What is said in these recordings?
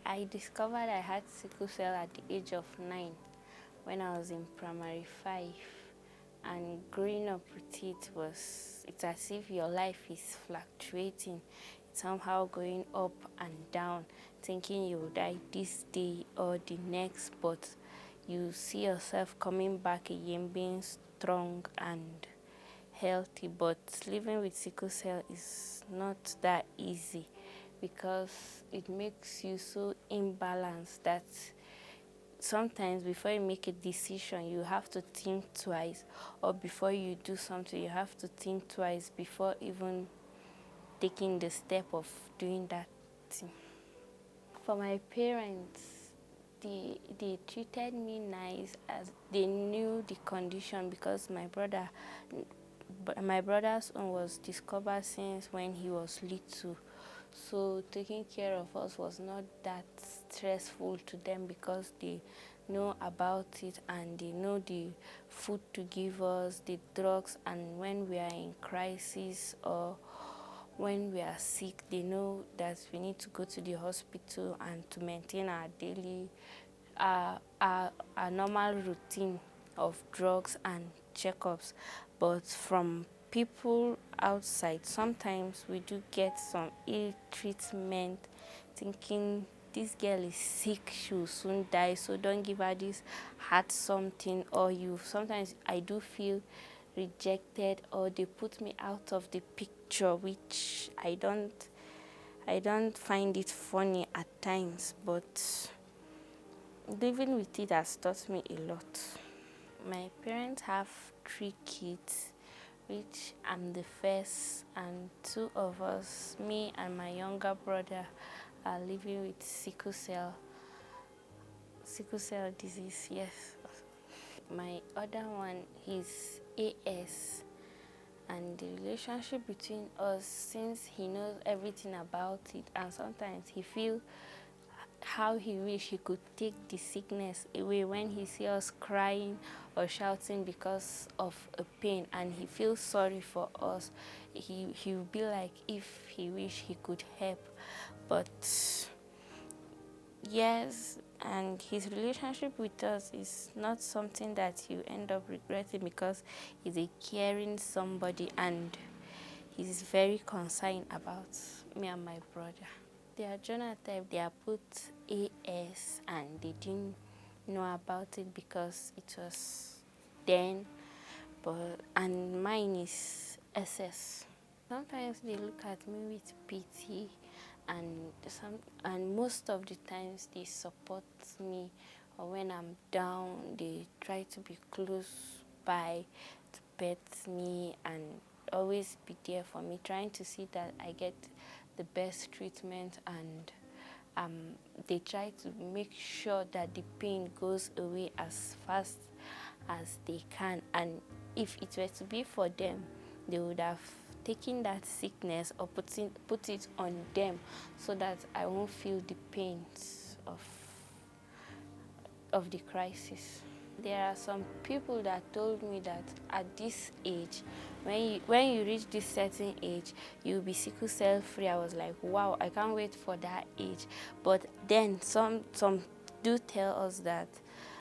I discovered I had sickle cell at the age of 9 when I was in primary 5, and growing up with it's as if your life is fluctuating. It's somehow going up and down, thinking you'll die this day or the next, but you see yourself coming back again, being strong and healthy. But living with sickle cell is not that easy, because it makes you so imbalanced that sometimes before you make a decision, you have to think twice, or before you do something, you have to think twice before even taking the step of doing that thing. For my parents, they treated me nice, as they knew the condition, because my brother's own was discovered since when he was little. So taking care of us was not that stressful to them, because they know about it and they know the food to give us, the drugs, and when we are in crisis or when we are sick, they know that we need to go to the hospital and to maintain our daily, our normal routine of drugs and checkups. But from people outside, sometimes we do get some ill treatment, thinking this girl is sick, she will soon die, so don't give her this heart something. Or sometimes I do feel rejected, or they put me out of the picture, which I don't find it funny at times, but living with it has taught me a lot. My parents have 3 kids, which I'm the first, and 2 of us, me and my younger brother, are living with sickle cell disease, yes. My other one is AS, and the relationship between us, since he knows everything about it, and sometimes he feels how he wish he could take the sickness away when he sees us crying or shouting because of a pain, and he feels sorry for us. He will be like, if he wish he could help. But yes, and his relationship with us is not something that you end up regretting, because he's a caring somebody and he's very concerned about me and my brother. Their genotype, they are put AS, and they didn't know about it because it was then, and mine is SS. Sometimes they look at me with pity, and most of the times they support me, or when I'm down, they try to be close by to pet me and always be there for me, trying to see that I get the best treatment, and they try to make sure that the pain goes away as fast as they can. And if it were to be for them, they would have taken that sickness or put it on them, so that I won't feel the pains of the crisis. There are some people that told me that at this age, when you reach this certain age, you'll be sickle cell free. I was like, wow, I can't wait for that age. But then some do tell us that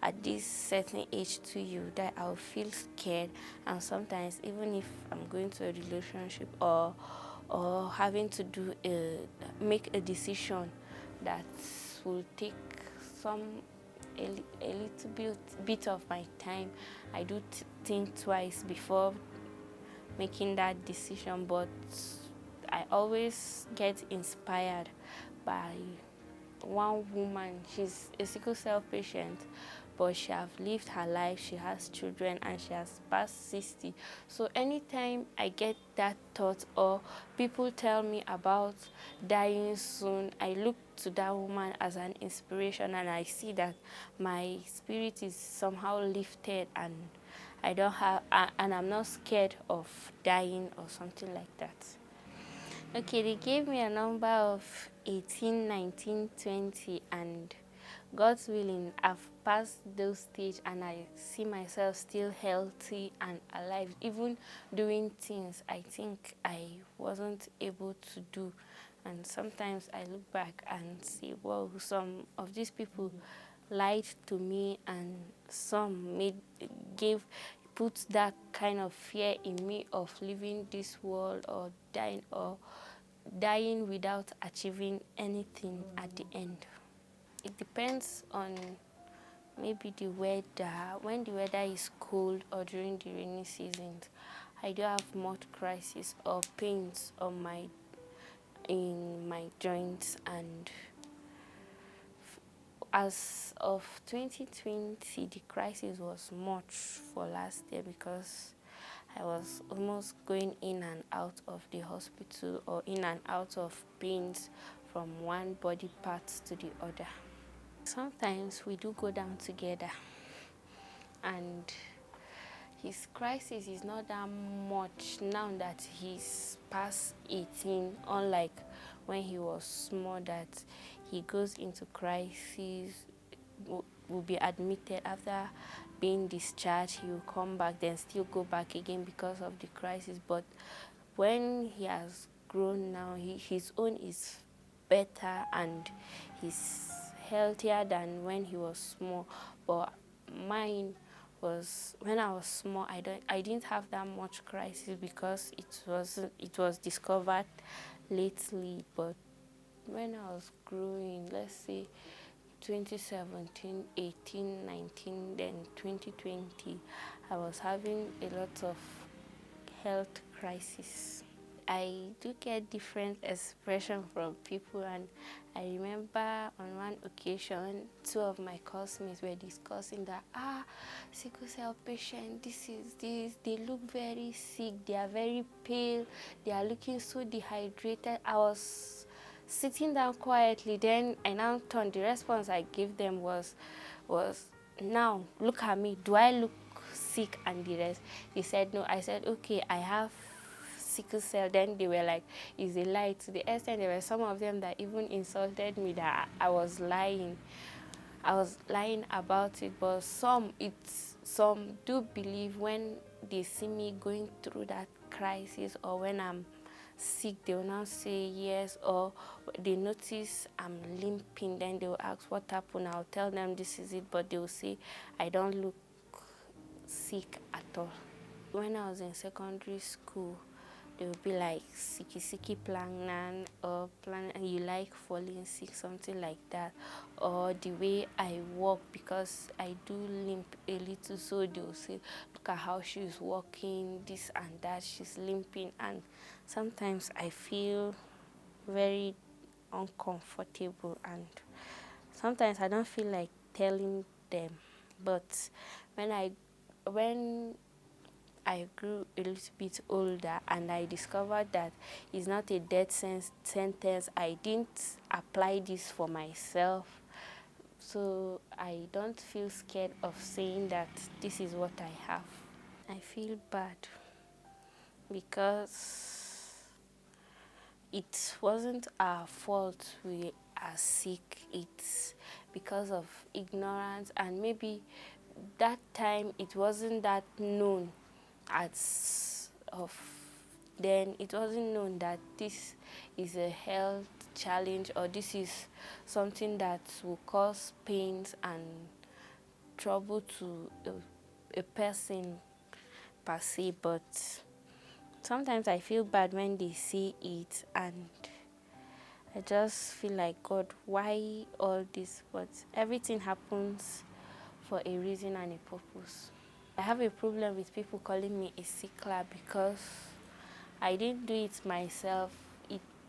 at this certain age to you, that I'll feel scared, and sometimes even if I'm going to a relationship or having to make a decision that will take a little bit of my time, I do think twice before making that decision. But I always get inspired by one woman. She's a sickle cell patient, but she has lived her life, she has children, and she has passed 60. So anytime I get that thought, or people tell me about dying soon, I look to that woman as an inspiration, and I see that my spirit is somehow lifted, and and I'm not scared of dying or something like that. Okay, they gave me a number of 18, 19, 20, and God's willing, I've passed those stage and I see myself still healthy and alive, even doing things I think I wasn't able to do. And sometimes I look back and say, well, some of these people lied to me, and some gave put that kind of fear in me of leaving this world or dying without achieving anything at the end. It depends on maybe the weather. When the weather is cold or during the rainy seasons, I do have much crisis or pains on in my joints. And as of 2020, the crisis was much for last year because I was almost going in and out of the hospital or in and out of pains from one body part to the other. Sometimes we do go down together, and his crisis is not that much now that he's past 18, unlike when he was small that he goes into crisis, will be admitted after being discharged, he will come back, then still go back again because of the crisis. But when he has grown now, his own is better and he's healthier than when he was small. But mine was when I was small. I didn't have that much crisis because it was discovered lately. But when I was growing, let's say 2017, 18, 19, then 2020, I was having a lot of health crisis. I do get different expression from people, and I remember on one occasion, two of my classmates were discussing that, sickle cell patient, this is this, they look very sick, they are very pale, they are looking so dehydrated. I was sitting down quietly, then I now turned, the response I gave them was, now look at me, do I look sick and the rest? They said no. I said, okay, I have sickle cell. Then they were like, is a lie. To the extent there were some of them that even insulted me that I was lying. I was lying about it. But some do believe when they see me going through that crisis, or when I'm sick, they will now say yes, or they notice I'm limping, then they will ask what happened. I'll tell them this is it, but they will say I don't look sick at all. When I was in secondary school, they would be like, sicky Plangnan, or Plangnan, you like falling sick, something like that. Or the way I walk, because I do limp a little, so they will say, look at how she's walking, this and that, she's limping. And sometimes I feel very uncomfortable, and sometimes I don't feel like telling them. But when I grew a little bit older and I discovered that it's not a death sentence, I didn't apply this for myself. So I don't feel scared of saying that this is what I have. I feel bad because it wasn't our fault we are sick. It's because of ignorance, and maybe that time it wasn't that known as of then. It wasn't known that this is a health challenge, or this is something that will cause pains and trouble to a person per se. But sometimes I feel bad when they see it, and I just feel like, God, why all this? But everything happens for a reason and a purpose. I have a problem with people calling me a sickler because I didn't do it myself.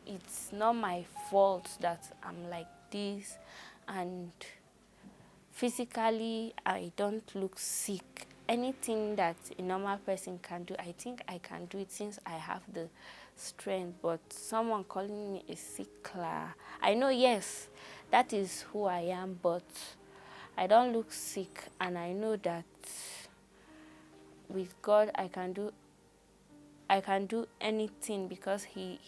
It's not my fault that I'm like this, and physically I don't look sick. Anything that a normal person can do, I think I can do it since I have the strength. But someone calling me a sickler, I know, yes, that is who I am, but I don't look sick, and I know that with God I can do I can do anything because he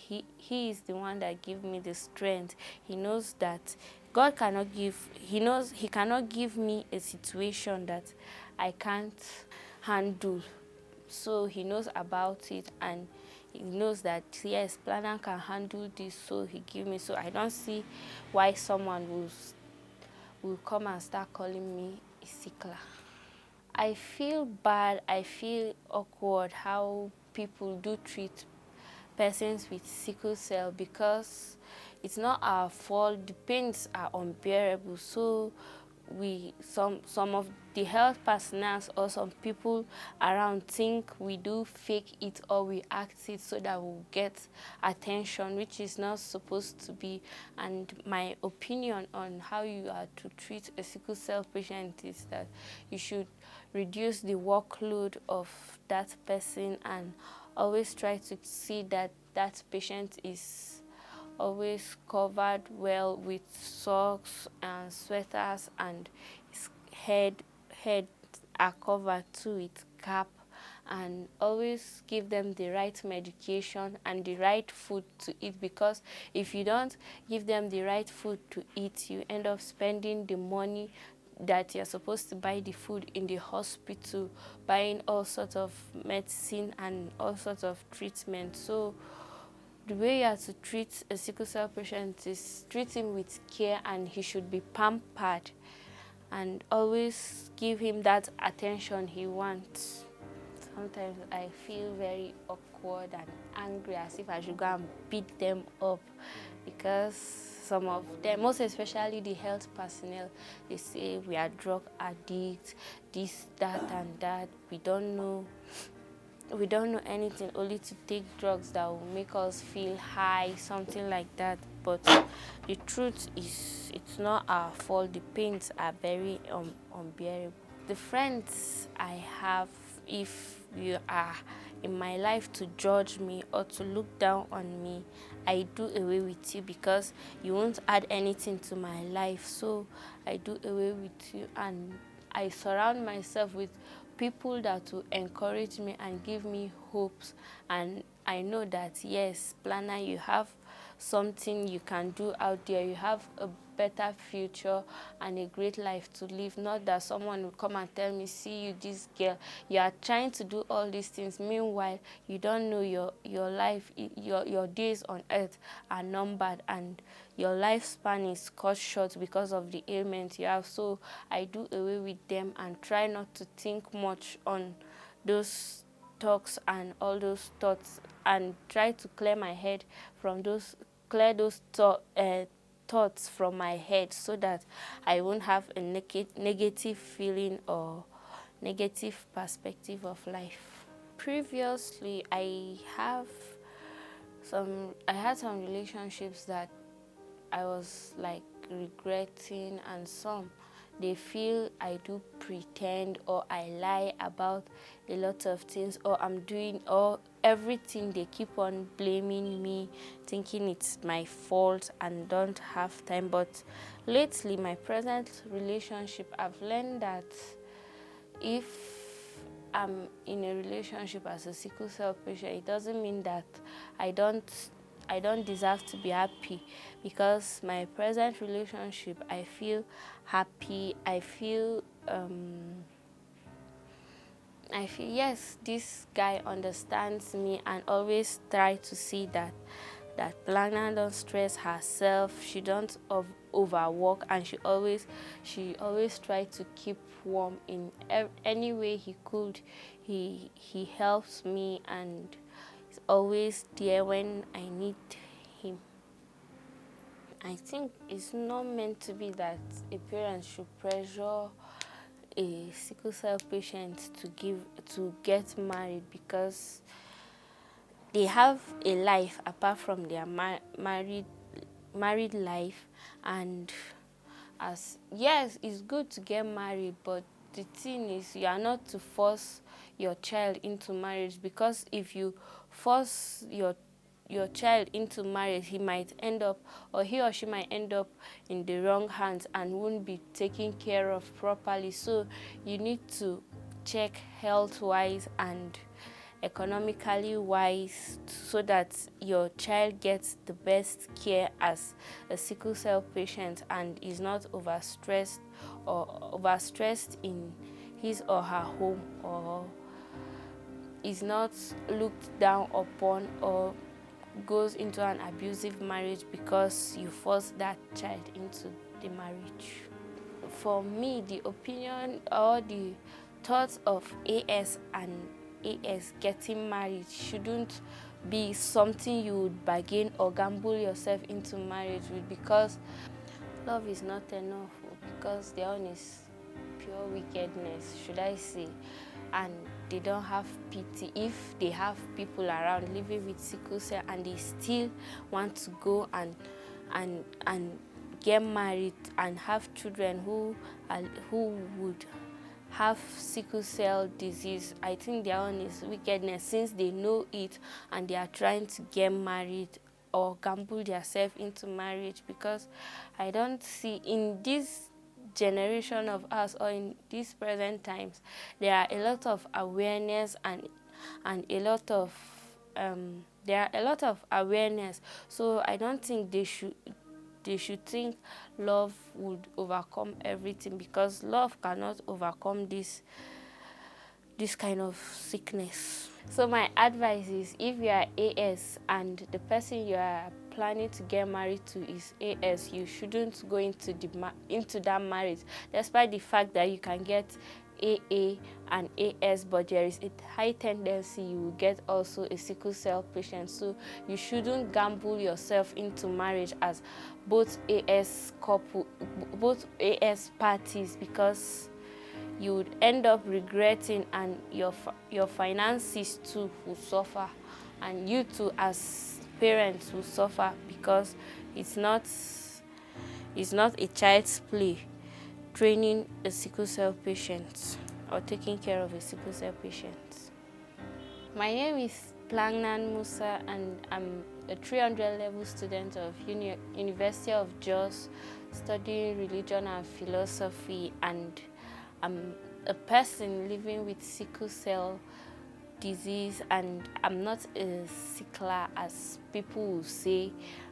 is the one that give me the strength. He knows that God cannot give, he knows he cannot give me a situation that I can't handle. So he knows about it, and he knows that yes, Plangnan can handle this, so he give me. So I don't see why someone will come and start calling me a sickler. I feel bad, I feel awkward how people do treat persons with sickle cell, because it's not our fault. The pains are unbearable. So some of the health personnel or some people around think we do fake it or we act it so that we'll get attention, which is not supposed to be. And my opinion on how you are to treat a sickle cell patient is that you should reduce the workload of that person and always try to see that that patient is always covered well with socks and sweaters, and his head are covered too with cap, and always give them the right medication and the right food to eat, because if you don't give them the right food to eat, you end up spending the money that you're supposed to buy the food in the hospital, buying all sorts of medicine and all sorts of treatment. So the way you have to treat a sickle cell patient is treat him with care, and he should be pampered and always give him that attention he wants. Sometimes I feel very awkward and angry, as if I should go and beat them up, because some of them, most especially the health personnel, they say we are drug addicts, this, that, and that. We don't know anything, only to take drugs that will make us feel high, something like that. But the truth is, it's not our fault. The pains are very unbearable. The friends I have, if you are in my life to judge me or to look down on me, I do away with you, because you won't add anything to my life. So I do away with you, and I surround myself with people that will encourage me and give me hopes. And I know that yes, Plangnan, you have something you can do out there. You have a better future and a great life to live. Not that someone will come and tell me, see you, this girl, you are trying to do all these things, meanwhile you don't know your life, your days on earth are numbered, and your lifespan is cut short because of the ailment you have. So I do away with them and try not to think much on those talks and all those thoughts, and try to clear my head from those, thoughts from my head, so that I won't have a negative feeling or negative perspective of life. Previously, I had some relationships that I was like regretting, and some they feel I do pretend or I lie about a lot of things, or I'm doing, or everything they keep on blaming me, thinking it's my fault and don't have time. But lately, my present relationship, I've learned that if I'm in a relationship as a sickle cell patient, it doesn't mean that I don't deserve to be happy, because my present relationship, I feel happy. I feel yes, this guy understands me and always try to see that Plangnan don't stress herself, she don't overwork, and she always try to keep warm in any way he could. He helps me and is always there when I need him. I think it's not meant to be that a parent should pressure a sickle cell patient to get married, because they have a life apart from their married life. And as yes, it's good to get married, but the thing is, you are not to force your child into marriage, because if you force your child into marriage, he might end up, or he or she might end up in the wrong hands and won't be taken care of properly. So you need to check health-wise and economically wise so that your child gets the best care as a sickle cell patient and is not overstressed in his or her home, or is not looked down upon, or goes into an abusive marriage because you force that child into the marriage. For me, the opinion or the thoughts of AS and AS getting married shouldn't be something you would bargain or gamble yourself into marriage with, because love is not enough, because their own is pure wickedness, should I say, and they don't have pity. If they have people around living with sickle cell and they still want to go and get married and have children who would have sickle cell disease, I think their own is wickedness, since they know it and they are trying to get married or gamble themselves into marriage. Because I don't see in this generation of us, or in these present times, there are a lot of awareness and a lot of there are a lot of awareness, so I don't think they should think love would overcome everything, because love cannot overcome this kind of sickness. So my advice is, if you are AS and the person you are planning to get married to is AS, you shouldn't go into that marriage, despite the fact that you can get AA and AS, but there is a high tendency you will get also a sickle cell patient. So you shouldn't gamble yourself into marriage as both AS parties, because you would end up regretting, and your finances too will suffer, and you too as parents will suffer, because it's not a child's play training a sickle cell patient or taking care of a sickle cell patient. My name is Plangnan Musa, and I'm a 300 level student of University of Jos, studying religion and philosophy, and I'm a person living with sickle cell disease, and I'm not a sickler as people will say,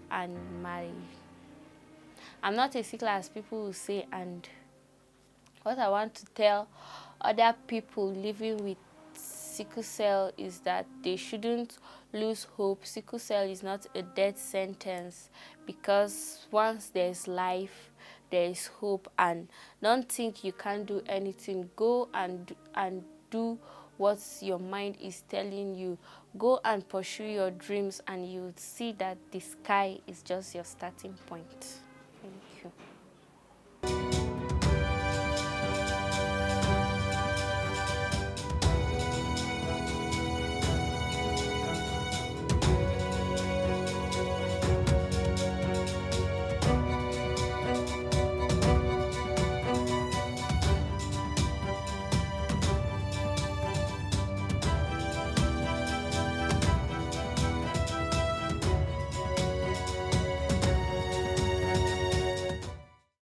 and I'm not a sickler as people will say. And what I want to tell other people living with sickle cell is that they shouldn't lose hope. Sickle cell is not a death sentence, because once there's life, there is hope, and don't think you can't do anything. Go and do what your mind is telling you. Go and pursue your dreams, and you would see that the sky is just your starting point.